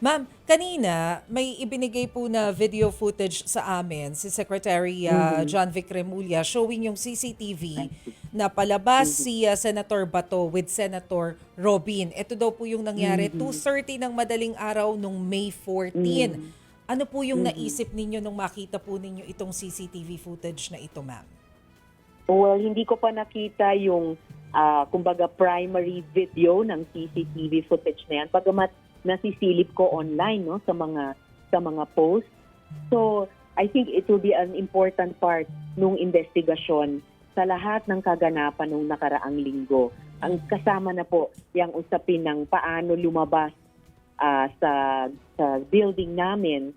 Ma'am, kanina may ibinigay po na video footage sa amin si Secretary John Vic Remulla showing yung CCTV na palabas si Senator Bato with Senator Robin. Ito daw po yung nangyari 2:30 ng madaling araw nung May 14. Ano po yung naisip ninyo nung makita po ninyo itong CCTV footage na ito, ma'am? Well, hindi ko pa nakita yung kumbaga primary video ng CCTV footage na yan. Bagamat nasisilip ko online no sa mga posts. So, I think it will be an important part nung investigasyon sa lahat ng kaganapan nung nakaraang linggo. Ang kasama na po yung usapin ng paano lumabas sa building namin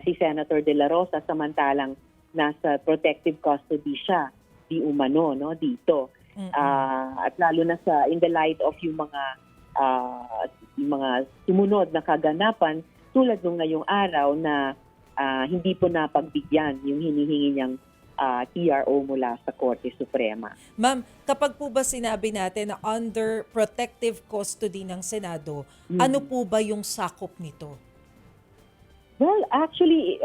si Senator De La Rosa samantalang nasa protective custody siya di umano no dito. At lalo na in the light of yung mga sumunod na kaganapan tulad nung ngayong araw na hindi po napagbigyan yung hinihingi niyang TRO mula sa Korte Suprema. Ma'am, kapag po ba sinabi natin na under protective custody ng Senado, ano po ba yung sakop nito? Well, actually,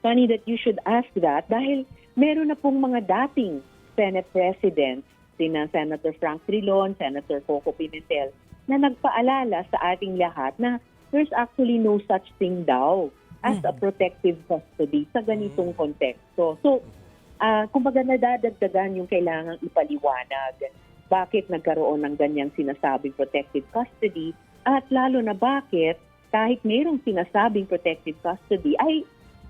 funny that you should ask that dahil meron na pong mga dating Senate Presidents, sina Senator Frank Trilon, Senator Coco Pimentel, na nagpaalala sa ating lahat na there's actually no such thing daw as a protective custody sa ganitong konteksto. So, kumbaga nadadagdagan yung kailangang ipaliwanag bakit nagkaroon ng ganyang sinasabing protective custody at lalo na bakit kahit mayroong sinasabing protective custody ay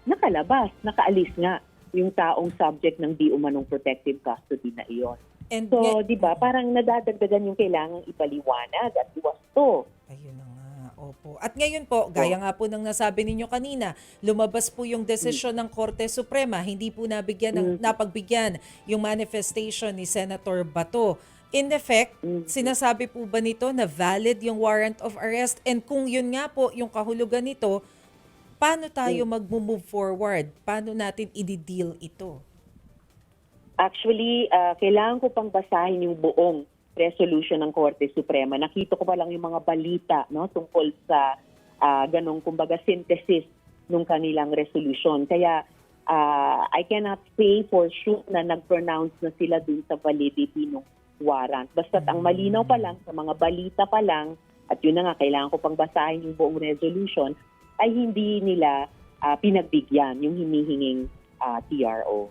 nakaalis nga yung taong subject ng di umanong protective custody na iyon. And So, di ba, parang nadadagdagan yung kailangang ipaliwanag at iwasto. ayun na nga, opo. At ngayon po, gaya nga po ng nasabi ninyo kanina, lumabas po yung desisyon ng Korte Suprema, hindi po napagbigyan yung manifestation ni Senator Bato. In effect, sinasabi po ba nito na valid yung warrant of arrest? And kung yun nga po yung kahulugan nito, paano tayo mag-move forward? Paano natin i-deal ito? Actually, kailangan ko pang basahin yung buong resolution ng Korte Suprema. Nakita ko pa lang yung mga balita no, tungkol sa ganong kumbaga synthesis ng kanilang resolution. Kaya I cannot say for sure na nag-pronounce na sila dun sa validity ng warrant. Basta't ang malinaw pa lang sa mga balita pa lang, at yun na nga, kailangan ko pang basahin yung buong resolution, ay hindi nila pinagbigyan yung hinihinging TRO.